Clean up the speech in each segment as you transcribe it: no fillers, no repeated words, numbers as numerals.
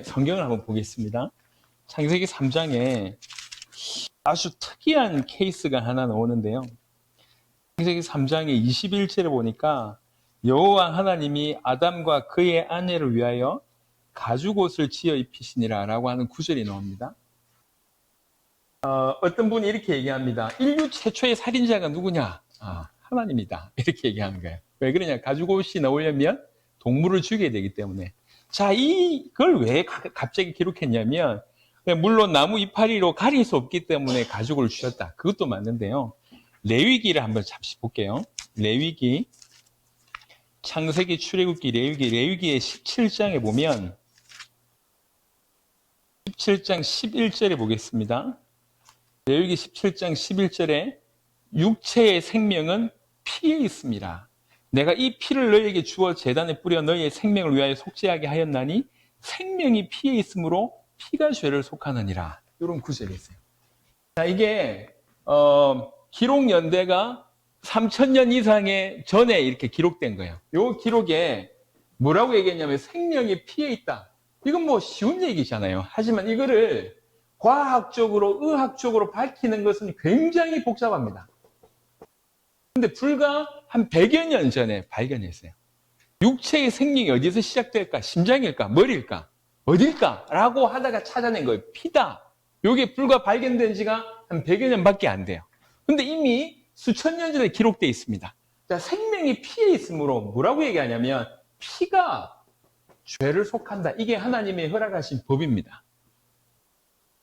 성경을 한번 보겠습니다. 창세기 3장에 아주 특이한 케이스가 하나 나오는데요. 창세기 3장의 21절에 보니까 여호와 하나님이 아담과 그의 아내를 위하여 가죽옷을 지어 입히시니라 라고 하는 구절이 나옵니다. 어떤 분이 이렇게 얘기합니다. 인류 최초의 살인자가 누구냐? 하나님이다. 이렇게 얘기하는 거예요. 왜 그러냐? 가죽옷이 나오려면 동물을 죽여야 되기 때문에. 자, 이걸 왜 갑자기 기록했냐면, 물론 나무 이파리로 가릴 수 없기 때문에 가죽을 주셨다. 그것도 맞는데요. 레위기를 한번 잠시 볼게요. 레위기, 창세기, 출애굽기, 레위기의 17장에 보면 17장 11절에 보겠습니다. 레위기 17장 11절에 육체의 생명은 피에 있습니다. 내가 이 피를 너희에게 주어 제단에 뿌려 너희의 생명을 위하여 속죄하게 하였나니 생명이 피에 있으므로 피가 죄를 속하느니라. 이런 구절이 있어요. 자, 이게 기록 연대가 3000년 이상의 전에 이렇게 기록된 거예요. 이 기록에 뭐라고 얘기했냐면 생명이 피에 있다. 이건 뭐 쉬운 얘기잖아요. 하지만 이거를 과학적으로, 의학적으로 밝히는 것은 굉장히 복잡합니다. 근데 불과 한 100여 년 전에 발견했어요. 육체의 생명이 어디서 시작될까? 심장일까? 머리일까? 어딜까? 라고 하다가 찾아낸 거예요. 피다. 이게 불과 발견된 지가 한 100여 년밖에 안 돼요. 근데 이미 수천 년 전에 기록되어 있습니다. 자, 생명이 피에 있으므로 뭐라고 얘기하냐면 피가 죄를 속한다. 이게 하나님의 허락하신 법입니다.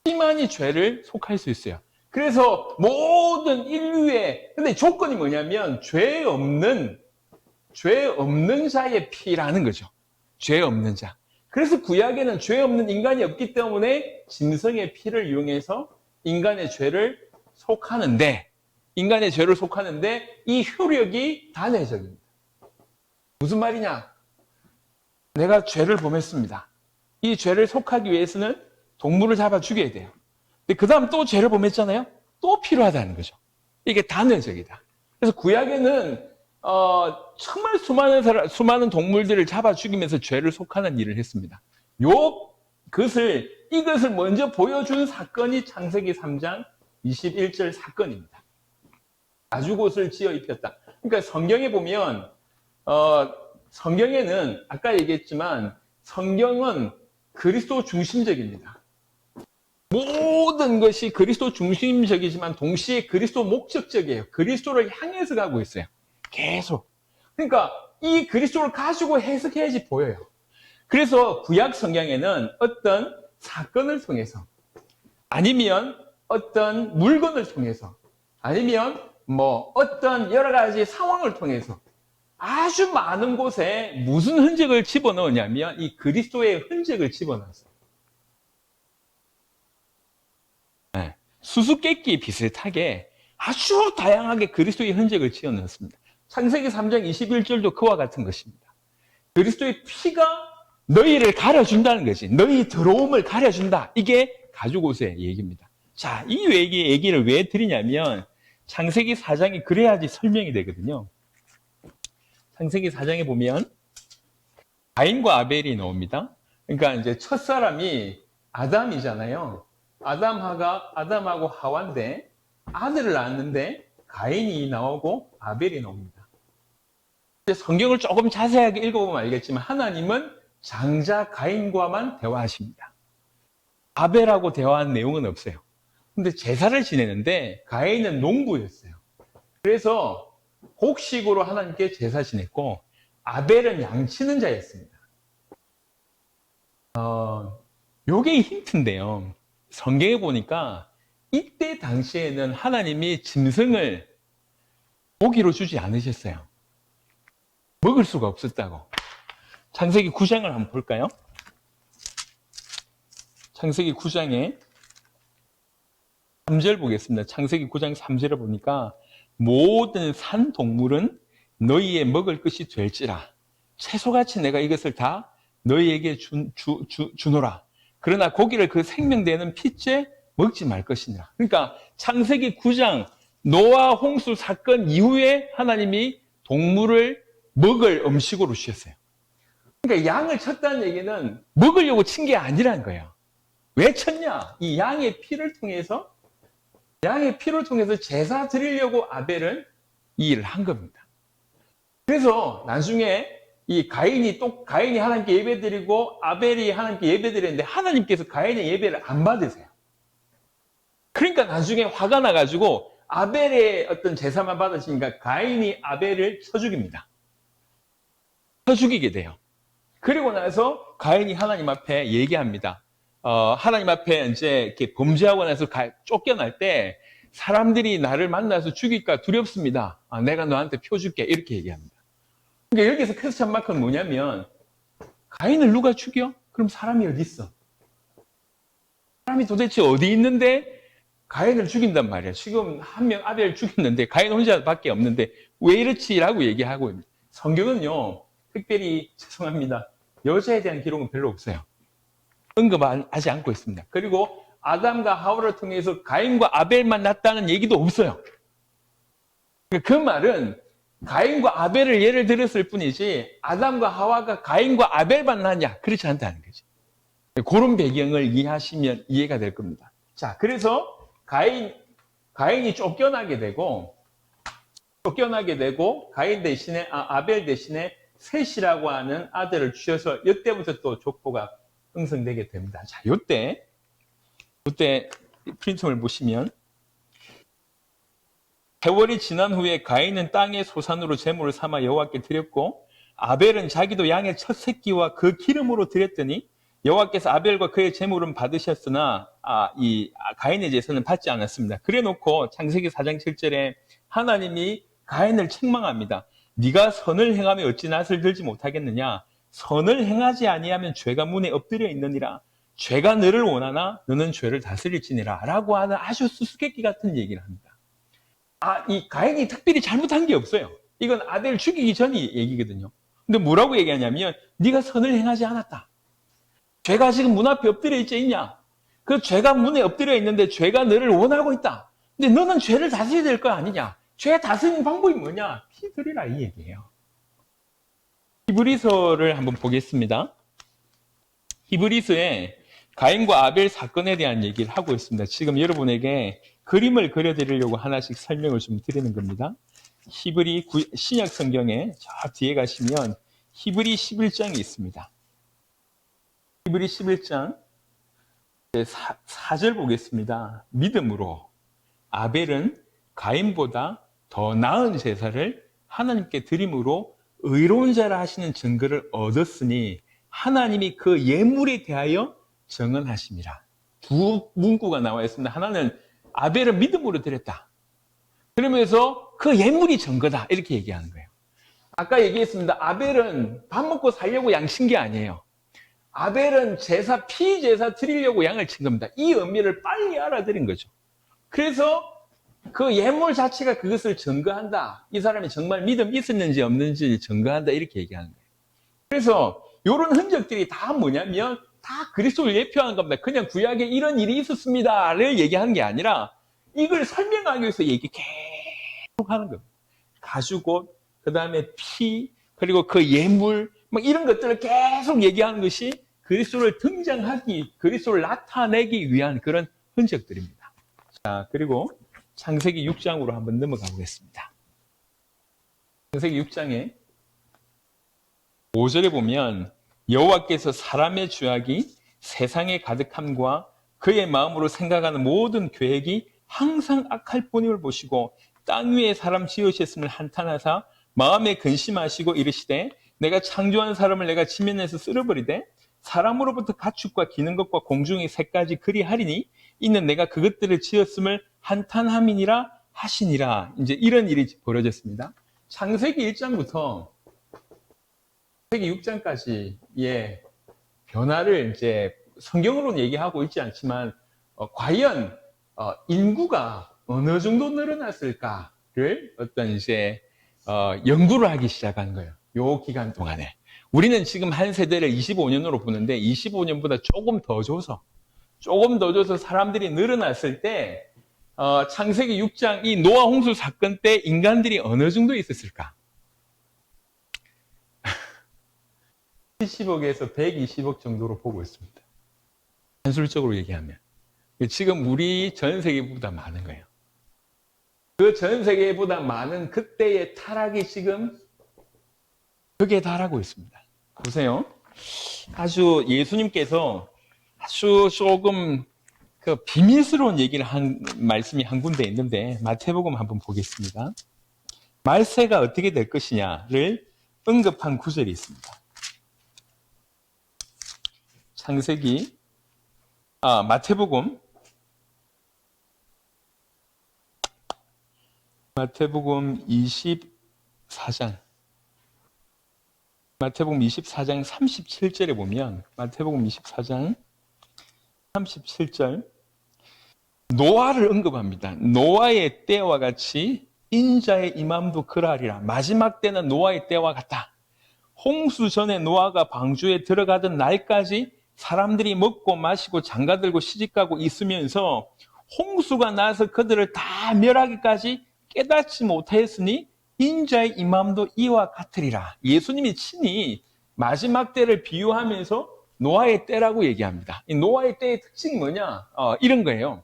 피만이 죄를 속할 수 있어요. 그래서 모든 인류의, 근데 조건이 뭐냐면 죄 없는 자의 피라는 거죠. 죄 없는 자. 그래서 구약에는 죄 없는 인간이 없기 때문에 짐승의 피를 이용해서 인간의 죄를 속하는데 이 효력이 단회적입니다. 무슨 말이냐? 내가 죄를 범했습니다. 이 죄를 속하기 위해서는 동물을 잡아 죽여야 돼요. 근데 그 다음 또 죄를 범했잖아요? 또 필요하다는 거죠. 이게 단회적이다. 그래서 구약에는 정말 수많은 동물들을 잡아 죽이면서 죄를 속하는 일을 했습니다. 이것을 먼저 보여준 사건이 창세기 3장 21절 사건입니다. 가죽옷을 지어 입혔다. 그러니까 성경에 보면 성경에는 아까 얘기했지만 성경은 그리스도 중심적입니다. 모든 것이 그리스도 중심적이지만 동시에 그리스도 목적적이에요. 그리스도를 향해서 가고 있어요. 계속. 그러니까 이 그리스도를 가지고 해석해야지 보여요. 그래서 구약 성경에는 어떤 사건을 통해서 아니면 어떤 물건을 통해서 아니면 어떤 여러 가지 상황을 통해서 아주 많은 곳에 무슨 흔적을 집어넣으냐면 이 그리스도의 흔적을 집어넣었어요. 수수께끼 비슷하게 아주 다양하게 그리스도의 흔적을 지어넣었습니다. 창세기 3장 21절도 그와 같은 것입니다. 그리스도의 피가 너희를 가려준다는 거지. 너희 더러움을 가려준다. 이게 가죽옷의 얘기입니다. 자, 이 얘기를 왜 드리냐면 창세기 4장이 그래야지 설명이 되거든요. 창세기 4장에 보면 가인과 아벨이 나옵니다. 그러니까 이제 첫사람이 아담이잖아요. 아담하고 하와인데 아들을 낳았는데 가인이 나오고 아벨이 나옵니다. 성경을 조금 자세하게 읽어보면 알겠지만 하나님은 장자 가인과만 대화하십니다. 아벨하고 대화한 내용은 없어요. 근데 제사를 지내는데 가인은 농부였어요. 그래서 곡식으로 하나님께 제사 지냈고 아벨은 양치는 자였습니다. 요게 힌트인데요. 성경에 보니까 이때 당시에는 하나님이 짐승을 고기로 주지 않으셨어요. 먹을 수가 없었다고. 창세기 9장을 한번 볼까요? 창세기 9장에 3절 보겠습니다. 창세기 9장 3절을 보니까 모든 산 동물은 너희의 먹을 것이 될지라. 채소같이 내가 이것을 다 너희에게 주노라. 그러나 고기를 그 생명되는 피째 먹지 말 것이니라. 그러니까 창세기 9장 노아 홍수 사건 이후에 하나님이 동물을 먹을 음식으로 주셨어요. 그러니까 양을 쳤다는 얘기는 먹으려고 친 게 아니라는 거예요. 왜 쳤냐? 이 양의 피를 통해서 제사 드리려고 아벨은 이 일을 한 겁니다. 그래서 나중에 이 가인이 하나님께 예배드리고 아벨이 하나님께 예배드렸는데 하나님께서 가인의 예배를 안 받으세요. 그러니까 나중에 화가 나가지고 아벨의 어떤 제사만 받으시니까 가인이 아벨을 쳐 죽입니다. 쳐 죽이게 돼요. 그리고 나서 가인이 하나님 앞에 얘기합니다. 하나님 앞에 이제 이렇게 범죄하고 나서 쫓겨날 때 사람들이 나를 만나서 죽일까 두렵습니다. 내가 너한테 표 줄게. 이렇게 얘기합니다. 그러니까 여기서 퀘스천 마크는 뭐냐면 가인을 누가 죽여? 그럼 사람이 어디 있어? 사람이 도대체 어디 있는데 가인을 죽인단 말이야. 지금 한 명 아벨 죽였는데 가인 혼자밖에 없는데 왜 이렇지라고 얘기하고 있습니다. 성경은요. 특별히 죄송합니다. 여자에 대한 기록은 별로 없어요. 언급하지 않고 있습니다. 그리고 아담과 하와를 통해서 가인과 아벨만 낳았다는 얘기도 없어요. 그 말은 가인과 아벨을 예를 들었을 뿐이지 아담과 하와가 가인과 아벨만 낳냐 그렇지 않다는 거죠. 그런 배경을 이해하시면 이해가 될 겁니다. 자, 그래서 가인이 쫓겨나게 되고 가인 대신에 아벨 대신에 셋이라고 하는 아들을 주셔서 이때부터 또 족보가 형성되게 됩니다. 자, 이때 프린트를 보시면 세월이 지난 후에 가인은 땅의 소산으로 제물을 삼아 여호와께 드렸고 아벨은 자기도 양의 첫 새끼와 그 기름으로 드렸더니 여호와께서 아벨과 그의 제물은 받으셨으나 이 가인의 제사는 받지 않았습니다. 그래놓고 창세기 4장 7절에 하나님이 가인을 책망합니다. 네가 선을 행하며 어찌 낯을 들지 못하겠느냐? 선을 행하지 아니하면 죄가 문에 엎드려 있느니라. 죄가 너를 원하나 너는 죄를 다스릴지니라 라고 하는 아주 수수께끼 같은 얘기를 합니다. 이 가인이 특별히 잘못한 게 없어요. 이건 아벨 죽이기 전 얘기거든요. 근데 뭐라고 얘기하냐면 네가 선을 행하지 않았다. 죄가 지금 문 앞에 엎드려 있지 있냐? 그 죄가 문에 엎드려 있는데 죄가 너를 원하고 있다. 근데 너는 죄를 다스려야 될 거 아니냐? 죄 다스리는 방법이 뭐냐? 피 드리라 이 얘기예요. 히브리서를 한번 보겠습니다. 히브리서에 가인과 아벨 사건에 대한 얘기를 하고 있습니다. 지금 여러분에게 그림을 그려드리려고 하나씩 설명을 좀 드리는 겁니다. 히브리 신약 성경에 저 뒤에 가시면 히브리 11장이 있습니다. 히브리 11장 4절 보겠습니다. 믿음으로 아벨은 가인보다 더 나은 제사를 하나님께 드림으로 의로운 자라 하시는 증거를 얻었으니 하나님이 그 예물에 대하여 정언하심이라. 두 문구가 나와 있습니다. 하나는 아벨을 믿음으로 드렸다. 그러면서 그 예물이 증거다. 이렇게 얘기하는 거예요. 아까 얘기했습니다. 아벨은 밥 먹고 살려고 양 친 게 아니에요. 아벨은 피제사 드리려고 양을 친 겁니다. 이 의미를 빨리 알아들인 거죠. 그래서 그 예물 자체가 그것을 증거한다. 이 사람이 정말 믿음이 있었는지 없는지 증거한다. 이렇게 얘기하는 거예요. 그래서 이런 흔적들이 다 뭐냐면 다 그리스도를 예표하는 겁니다. 그냥 구약에 이런 일이 있었습니다를 얘기하는 게 아니라 이걸 설명하기 위해서 얘기 계속 하는 겁니다. 가죽옷, 그 다음에 피, 그리고 그 예물, 막 이런 것들을 계속 얘기하는 것이 그리스도를 그리스도를 나타내기 위한 그런 흔적들입니다. 자, 그리고 창세기 6장으로 한번 넘어가 보겠습니다. 창세기 6장에 5절에 보면 여호와께서 사람의 죄악이 세상에 가득함과 그의 마음으로 생각하는 모든 계획이 항상 악할 뿐임을 보시고 땅 위에 사람 지으셨음을 한탄하사 마음에 근심하시고 이르시되 내가 창조한 사람을 내가 지면에서 쓸어버리되 사람으로부터 가축과 기는 것과 공중의 새까지 그리하리니 이는 내가 그것들을 지었음을 한탄함이니라 하시니라. 이제 이런 일이 벌어졌습니다. 창세기 1장부터 창세기 6장까지의 변화를 이제 성경으로는 얘기하고 있지 않지만 과연 인구가 어느 정도 늘어났을까를 어떤 이제 연구를 하기 시작한 거예요. 요 기간 동안에. 우리는 지금 한 세대를 25년으로 보는데 25년보다 조금 더 줘서 사람들이 늘어났을 때 창세기 6장 이 노아 홍수 사건 때 인간들이 어느 정도 있었을까? 70억에서 120억 정도로 보고 있습니다. 산술적으로 얘기하면. 지금 우리 전 세계보다 많은 거예요. 그 전 세계보다 많은 그때의 타락이 지금 극에 달하고 있습니다. 보세요. 아주 예수님께서 아주 조금 그 비밀스러운 얘기를 한 말씀이 한 군데 있는데 마태복음 한번 보겠습니다. 말세가 어떻게 될 것이냐를 언급한 구절이 있습니다. 창세기, 마태복음 24장. 마태복음 24장 37절에 보면 마태복음 24장 37절 노아를 언급합니다. 노아의 때와 같이 인자의 임함도 그러하리라. 마지막 때는 노아의 때와 같다. 홍수 전에 노아가 방주에 들어가던 날까지 사람들이 먹고 마시고 장가들고 시집가고 있으면서 홍수가 나서 그들을 다 멸하기까지 깨닫지 못하였으니 인자의 임함도 이와 같으리라. 예수님이 친히 마지막 때를 비유하면서 노아의 때라고 얘기합니다. 이 노아의 때의 특징이 뭐냐? 이런 거예요.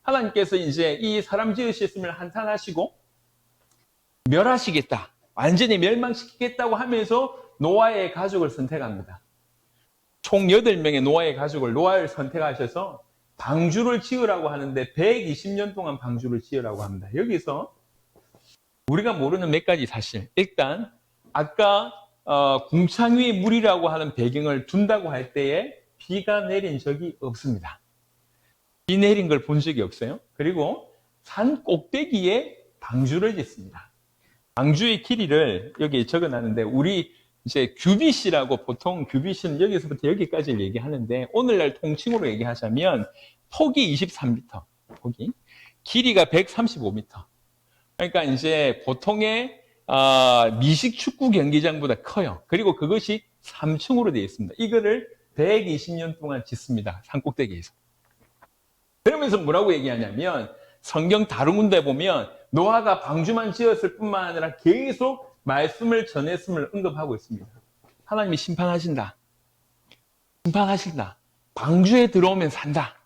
하나님께서 이제 이 사람 지으셨음을 한탄하시고 멸하시겠다. 완전히 멸망시키겠다고 하면서 노아의 가족을 선택합니다. 총 8명의 노아의 가족을 노아를 선택하셔서 방주를 지으라고 하는데 120년 동안 방주를 지으라고 합니다. 여기서 우리가 모르는 몇 가지 사실. 일단 아까 궁창 위의 물이라고 하는 배경을 둔다고 할 때에 비가 내린 적이 없습니다. 비 내린 걸 본 적이 없어요. 그리고 산 꼭대기에 방주를 짓습니다. 방주의 길이를 여기 적어놨는데 우리 이제 규빗이라고 보통 규빗은 여기서부터 여기까지를 얘기하는데 오늘날 통칭으로 얘기하자면 폭이 23m, 폭이 길이가 135m. 그러니까 이제 보통의 미식 축구 경기장보다 커요. 그리고 그것이 3층으로 되어 있습니다. 이거를 120년 동안 짓습니다. 산꼭대기에서. 그러면서 뭐라고 얘기하냐면 성경 다른 군데 보면 노아가 방주만 지었을 뿐만 아니라 계속 말씀을 전했음을 언급하고 있습니다. 하나님이 심판하신다. 심판하신다. 방주에 들어오면 산다.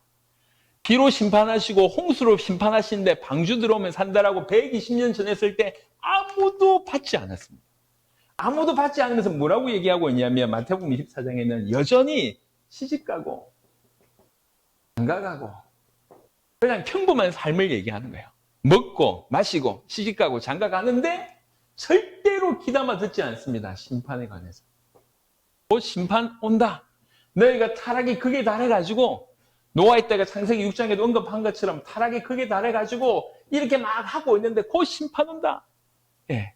비로 심판하시고 홍수로 심판하시는데 방주 들어오면 산다라고 120년 전했을 때 아무도 받지 않았습니다. 아무도 받지 않으면서 뭐라고 얘기하고 있냐면 마태복음 24장에는 여전히 시집가고 장가가고 그냥 평범한 삶을 얘기하는 거예요. 먹고 마시고 시집가고 장가가는데 절대로 귀담아 듣지 않습니다. 심판에 관해서. 곧 심판 온다. 너희가 타락이 극에 달해가지고 노아의 때가 창세기 6장에도 언급한 것처럼 타락이 극에 달해가지고 이렇게 막 하고 있는데 곧 심판 온다. 예.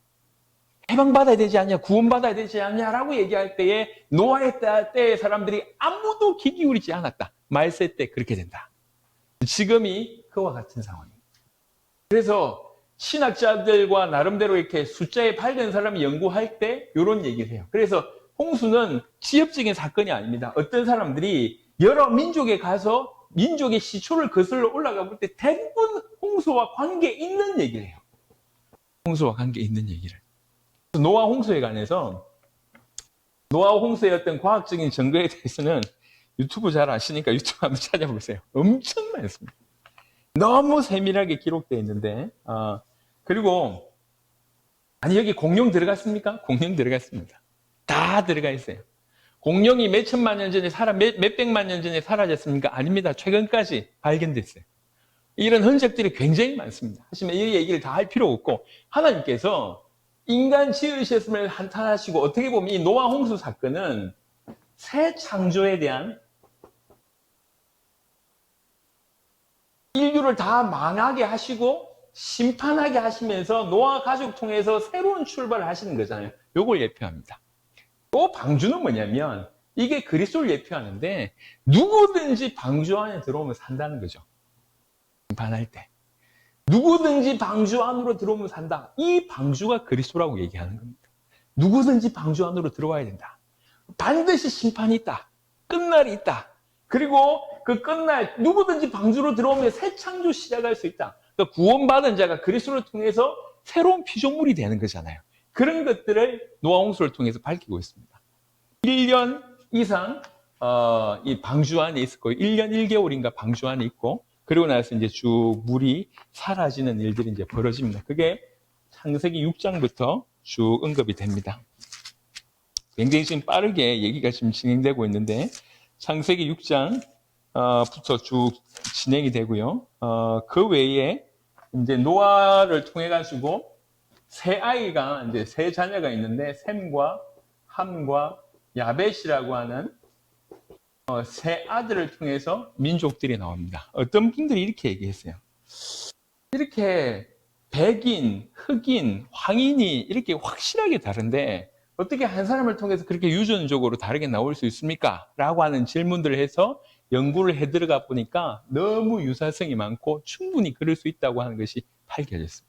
해방받아야 되지 않냐, 구원받아야 되지 않냐라고 얘기할 때에 노아의 때의 사람들이 아무도 귀 기울이지 않았다. 말세 때 그렇게 된다. 지금이 그와 같은 상황입니다. 그래서 신학자들과 나름대로 이렇게 숫자에 밝은 사람이 연구할 때 이런 얘기를 해요. 그래서 홍수는 지엽적인 사건이 아닙니다. 어떤 사람들이 여러 민족에 가서 민족의 시초를 거슬러 올라가 볼 때 대부분 홍수와 관계 있는 얘기를 해요. 홍수와 관계 있는 얘기를. 노아 홍수에 관해서 노아 홍수의 어떤 과학적인 증거에 대해서는 유튜브 잘 아시니까 유튜브 한번 찾아보세요. 엄청 많습니다. 너무 세밀하게 기록되어 있는데 그리고 아니 여기 공룡 들어갔습니까? 공룡 들어갔습니다. 다 들어가 있어요. 공룡이 몇 천만 년 전에 몇 백만 년 전에 사라졌습니까? 아닙니다. 최근까지 발견됐어요. 이런 흔적들이 굉장히 많습니다. 하지만 이 얘기를 다 할 필요 없고 하나님께서 인간 지으셨음을 한탄하시고 어떻게 보면 이 노아 홍수 사건은 새 창조에 대한 인류를 다 망하게 하시고 심판하게 하시면서 노아 가족 통해서 새로운 출발을 하시는 거잖아요. 이걸 예표합니다. 또 방주는 뭐냐면 이게 그리스도를 예표하는데 누구든지 방주 안에 들어오면 산다는 거죠. 심판할 때. 누구든지 방주 안으로 들어오면 산다. 이 방주가 그리스도라고 얘기하는 겁니다. 누구든지 방주 안으로 들어와야 된다. 반드시 심판이 있다. 끝날이 있다. 그리고 그 끝날 누구든지 방주로 들어오면 새 창조 시작할 수 있다. 그러니까 구원받은 자가 그리스도를 통해서 새로운 피조물이 되는 거잖아요. 그런 것들을 노아 홍수를 통해서 밝히고 있습니다. 1년 이상 이 방주 안에 있을 거예요. 1년 1개월인가 방주 안에 있고, 그리고 나서 이제 쭉 물이 사라지는 일들이 이제 벌어집니다. 그게 창세기 6장부터 쭉 언급이 됩니다. 굉장히 지금 빠르게 얘기가 지금 진행되고 있는데, 창세기 6장부터 쭉 진행이 되고요. 그 외에 이제 노아를 통해 가지고 세 아이가 이제 세 자녀가 있는데, 셈과 함과 야벳이라고 하는 세 아들을 통해서 민족들이 나옵니다. 어떤 분들이 이렇게 얘기했어요. 이렇게 백인, 흑인, 황인이 이렇게 확실하게 다른데 어떻게 한 사람을 통해서 그렇게 유전적으로 다르게 나올 수 있습니까? 라고 하는 질문들을 해서 연구를 해 들어가 보니까 너무 유사성이 많고 충분히 그럴 수 있다고 하는 것이 밝혀졌습니다.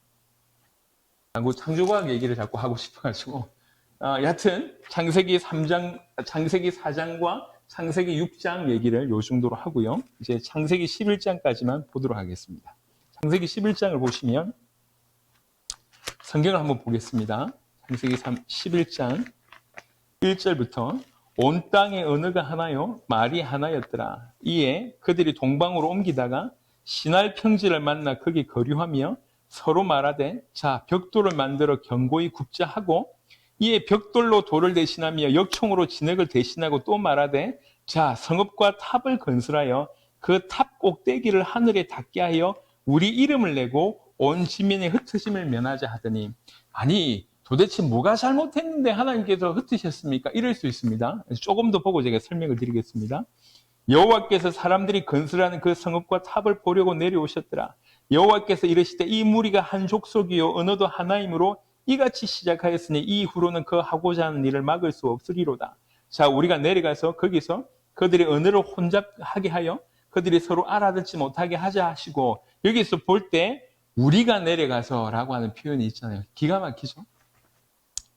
창조과학 얘기를 자꾸 하고 싶어가지고 여하튼 창세기 4장과 창세기 6장 얘기를 요 정도로 하고요. 이제 창세기 11장까지만 보도록 하겠습니다. 창세기 11장을 보시면 성경을 한번 보겠습니다. 창세기 11장 1절부터 온 땅의 언어가 하나요 말이 하나였더라. 이에 그들이 동방으로 옮기다가 시날 평지를 만나 거기 거류하며 서로 말하되 자 벽돌을 만들어 견고히 굽자 하고 이에 벽돌로 돌을 대신하며 역총으로 진흙을 대신하고 또 말하되 자 성읍과 탑을 건설하여 그 탑 꼭대기를 하늘에 닿게 하여 우리 이름을 내고 온 지면의 흩어짐을 면하자 하더니 아니 도대체 뭐가 잘못했는데 하나님께서 흩으셨습니까? 이럴 수 있습니다. 조금 더 보고 제가 설명을 드리겠습니다. 여호와께서 사람들이 건설하는 그 성읍과 탑을 보려고 내려오셨더라. 여호와께서 이르시되 이 무리가 한 족속이요 언어도 하나이므로 이같이 시작하였으니 이후로는 그 하고자 하는 일을 막을 수 없으리로다. 자 우리가 내려가서 거기서 그들의 언어를 혼잡하게 하여 그들이 서로 알아듣지 못하게 하자 하시고 여기서 볼 때 우리가 내려가서 라고 하는 표현이 있잖아요. 기가 막히죠.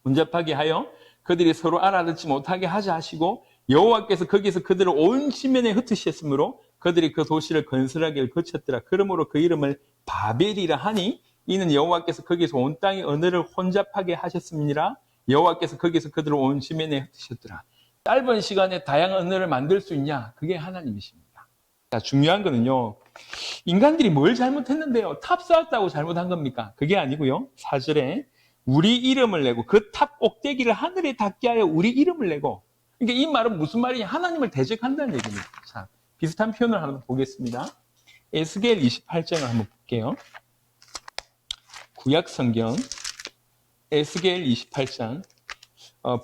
혼잡하게 하여 그들이 서로 알아듣지 못하게 하자 하시고 여호와께서 거기서 그들을 온 지면에 흩으셨으므로 그들이 그 도시를 건설하기를 거쳤더라. 그러므로 그 이름을 바벨이라 하니 이는 여호와께서 거기서 온 땅의 언어를 혼잡하게 하셨습니다. 여호와께서 거기서 그들을 온 지면에 흩으셨더라. 짧은 시간에 다양한 언어를 만들 수 있냐? 그게 하나님이십니다. 자, 중요한 거는요. 인간들이 뭘 잘못했는데요? 탑 쌓았다고 잘못한 겁니까? 그게 아니고요. 4절에 우리 이름을 내고 그 탑 꼭대기를 하늘에 닿게 하여 우리 이름을 내고 그러니까 이 말은 무슨 말이냐? 하나님을 대적한다는 얘기입니다. 자, 비슷한 표현을 한번 보겠습니다. 에스겔 28장을 한번 볼게요. 구약 성경 에스겔 28장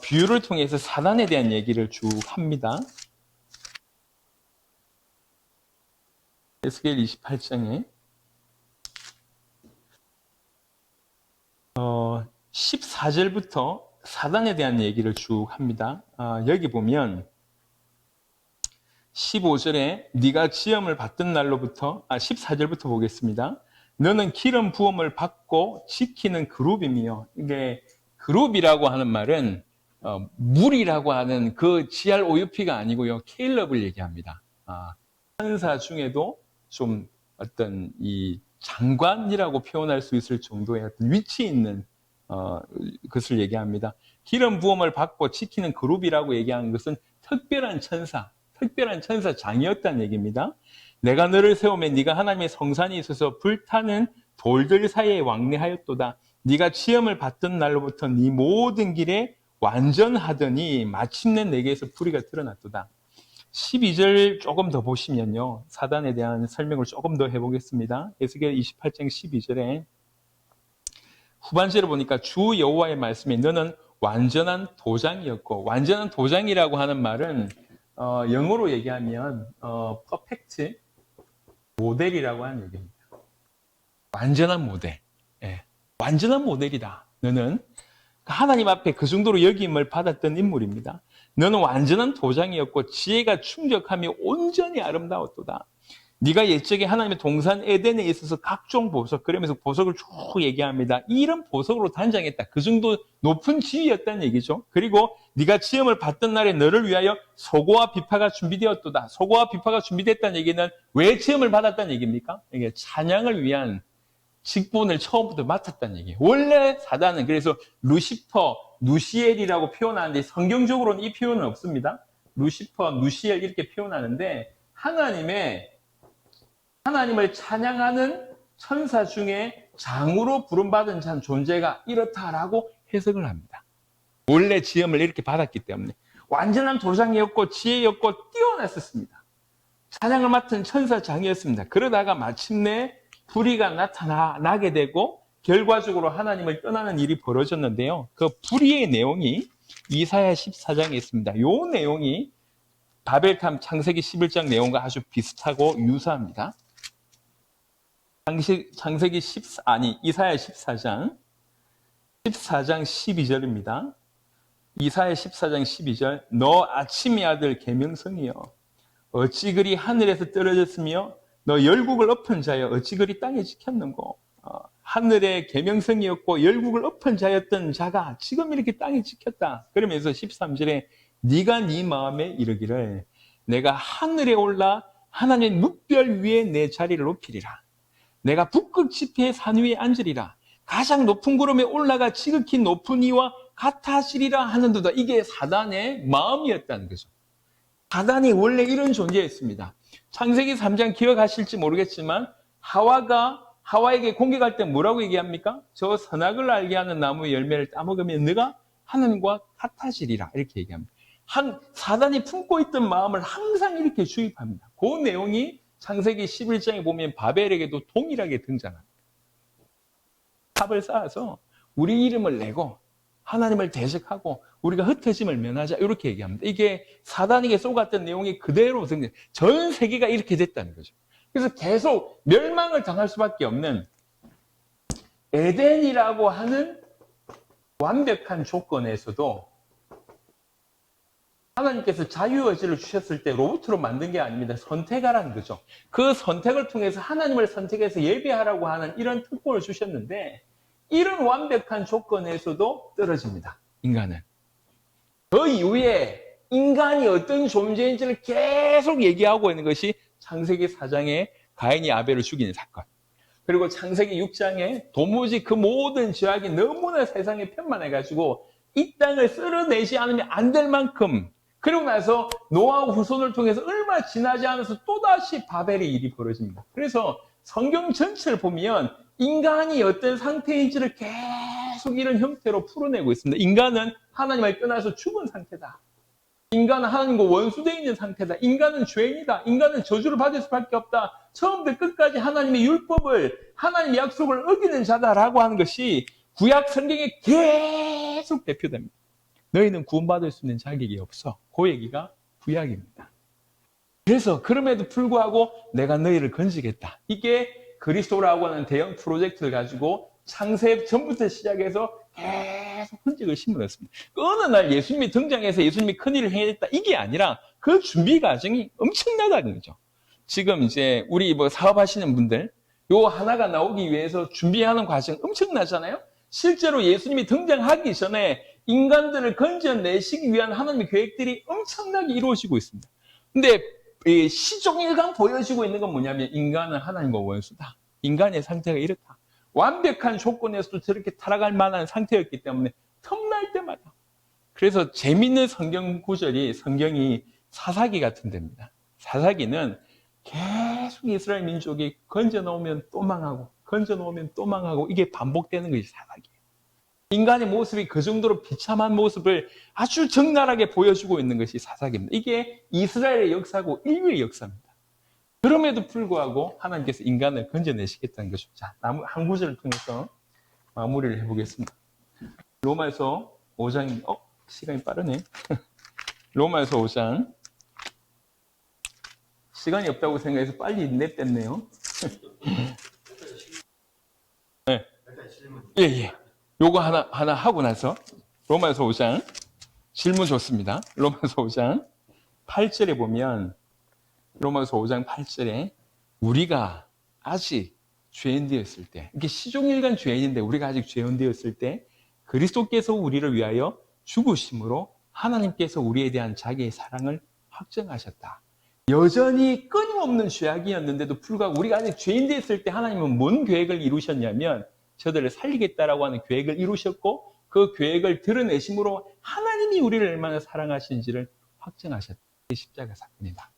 비유를 통해서 사단에 대한 얘기를 쭉 합니다. 에스겔 28장에 14절부터 사단에 대한 얘기를 쭉 합니다. 여기 보면 15절에 네가 지음을 받던 날로부터 14절부터 보겠습니다. 너는 기름 부음을 받고 지키는 그룹이며 이게 그룹이라고 하는 말은 물이라고 하는 그 GROUP가 아니고요. 케일럽을 얘기합니다. 천사 중에도 좀 어떤 이 장관이라고 표현할 수 있을 정도의 어떤 위치 있는 것을 얘기합니다. 기름 부음을 받고 지키는 그룹이라고 얘기하는 것은 특별한 천사장이었다는 얘기입니다. 내가 너를 세우면 네가 하나님의 성산이 있어서 불타는 돌들 사이에 왕래하였도다. 네가 시험을 받던 날로부터 네 모든 길에 완전하더니 마침내 내게서 불의가 드러났도다. 12절 조금 더 보시면요. 사단에 대한 설명을 조금 더 해보겠습니다. 에스겔 28장 12절에 후반절을 보니까 주 여호와의 말씀에 너는 완전한 도장이었고 완전한 도장이라고 하는 말은 영어로 얘기하면 퍼펙트 모델이라고 하는 얘기입니다. 완전한 모델. 예, 완전한 모델이다. 너는 하나님 앞에 그 정도로 여김을 받았던 인물입니다. 너는 완전한 도장이었고 지혜가 충족하며 온전히 아름다웠도다. 네가 옛적에 하나님의 동산 에덴에 있어서 각종 보석, 그러면서 보석을 쭉 얘기합니다. 이런 보석으로 단장했다. 그 정도 높은 지위였다는 얘기죠. 그리고 네가 지음을 받던 날에 너를 위하여 소고와 비파가 준비되었도다. 소고와 비파가 준비됐다는 얘기는 왜 지음을 받았다는 얘기입니까? 이게 찬양을 위한 직분을 처음부터 맡았다는 얘기예요. 원래 사단은 그래서 루시퍼, 누시엘이라고 표현하는데 성경적으로는 이 표현은 없습니다. 루시퍼, 누시엘 이렇게 표현하는데 하나님을 찬양하는 천사 중에 장으로 부름받은 존재가 이렇다라고 해석을 합니다. 원래 지음을 이렇게 받았기 때문에 완전한 도장이었고 지혜였고 뛰어났었습니다. 찬양을 맡은 천사장이었습니다. 그러다가 마침내 불의가 나타나게 되고 결과적으로 하나님을 떠나는 일이 벌어졌는데요. 그 불의의 내용이 이사야 14장에 있습니다. 이 내용이 바벨탑 창세기 11장 내용과 아주 비슷하고 유사합니다. 이사야 14장 12절입니다. 이사야 14장 12절 너 아침의 아들 계명성이여 어찌 그리 하늘에서 떨어졌으며 너 열국을 엎은 자여 어찌 그리 땅에 지켰는고 하늘의 계명성이었고 열국을 엎은 자였던 자가 지금 이렇게 땅에 지켰다. 그러면서 13절에 네가 네 마음에 이르기를 내가 하늘에 올라 하나님의 묵별 위에 내 자리를 높이리라. 내가 북극 지폐의 산 위에 앉으리라. 가장 높은 구름에 올라가 지극히 높은 이와 같아지리라 하는도다. 이게 사단의 마음이었다는 거죠. 사단이 원래 이런 존재였습니다. 창세기 3장 기억하실지 모르겠지만 하와에게 공격할 때 뭐라고 얘기합니까? 저 선악을 알게 하는 나무의 열매를 따먹으면 네가 하나님과 같아지리라 이렇게 얘기합니다. 사단이 품고 있던 마음을 항상 이렇게 주입합니다. 그 내용이 창세기 11장에 보면 바벨에게도 동일하게 등장합니다. 탑을 쌓아서 우리 이름을 내고 하나님을 대적하고 우리가 흩어짐을 면하자 이렇게 얘기합니다. 이게 사단에게 쏘갔던 내용이 그대로 전 세계가 이렇게 됐다는 거죠. 그래서 계속 멸망을 당할 수밖에 없는 에덴이라고 하는 완벽한 조건에서도 하나님께서 자유의지를 주셨을 때 로봇으로 만든 게 아닙니다. 선택하라는 거죠. 그 선택을 통해서 하나님을 선택해서 예배하라고 하는 이런 특권을 주셨는데 이런 완벽한 조건에서도 떨어집니다. 인간은. 그 이후에 인간이 어떤 존재인지를 계속 얘기하고 있는 것이 창세기 4장에 가인이 아벨을 죽이는 사건. 그리고 창세기 6장에 도무지 그 모든 죄악이 너무나 세상에 편만해가지고 이 땅을 쓸어내지 않으면 안 될 만큼 그리고 나서 노아 후손을 통해서 얼마 지나지 않아서 또다시 바벨의 일이 벌어집니다. 그래서 성경 전체를 보면 인간이 어떤 상태인지를 계속 이런 형태로 풀어내고 있습니다. 인간은 하나님을 떠나서 죽은 상태다. 인간은 하나님과 원수되어 있는 상태다. 인간은 죄인이다. 인간은 저주를 받을 수밖에 없다. 처음부터 끝까지 하나님의 율법을, 하나님의 약속을 어기는 자다라고 하는 것이 구약 성경에 계속 대표됩니다. 너희는 구원받을 수 있는 자격이 없어. 그 얘기가 구약입니다. 그래서 그럼에도 불구하고 내가 너희를 건지겠다. 이게 그리스도라고 하는 대형 프로젝트를 가지고 창세 전부터 시작해서 계속 흔적을 심어놨습니다. 어느 날 예수님이 등장해서 예수님이 큰일을 행했다. 이게 아니라 그 준비 과정이 엄청나다는 거죠. 지금 이제 우리 사업하시는 분들 요 하나가 나오기 위해서 준비하는 과정 엄청나잖아요. 실제로 예수님이 등장하기 전에 인간들을 건져내시기 위한 하나님의 계획들이 엄청나게 이루어지고 있습니다. 근데 시종일관 보여지고 있는 건 뭐냐면 인간은 하나님과 원수다. 인간의 상태가 이렇다. 완벽한 조건에서도 저렇게 타락할 만한 상태였기 때문에 틈날 때마다. 그래서 재밌는 성경 구절이 성경이 사사기 같은 데입니다. 사사기는 계속 이스라엘 민족이 건져놓으면 또 망하고 건져놓으면 또 망하고 이게 반복되는 것이 사사기예요. 인간의 모습이 그 정도로 비참한 모습을 아주 적나라하게 보여주고 있는 것이 사사기입니다. 이게 이스라엘의 역사고 인류의 역사입니다. 그럼에도 불구하고 하나님께서 인간을 건져내시겠다는 것이죠. 자, 한 구절을 통해서 마무리를 해보겠습니다. 로마에서 5장, 시간이 빠르네. 로마에서 5장. 시간이 없다고 생각해서 빨리 냈댔네요. 네. 예. 요거 하나 하고 나서 로마에서 5장 질문 좋습니다. 로마에서 5장 8절에 보면 로마에서 5장 8절에 우리가 아직 죄인 되었을 때 이게 시종일관 죄인인데 우리가 아직 죄인 되었을 때 그리스도께서 우리를 위하여 죽으심으로 하나님께서 우리에 대한 자기의 사랑을 확정하셨다. 여전히 끊임없는 죄악이었는데도 불구하고 우리가 아직 죄인 되었을 때 하나님은 뭔 계획을 이루셨냐면 저들을 살리겠다라고 하는 계획을 이루셨고 그 계획을 드러내심으로 하나님이 우리를 얼마나 사랑하시는지를 확증하셨던 십자가 사건이다.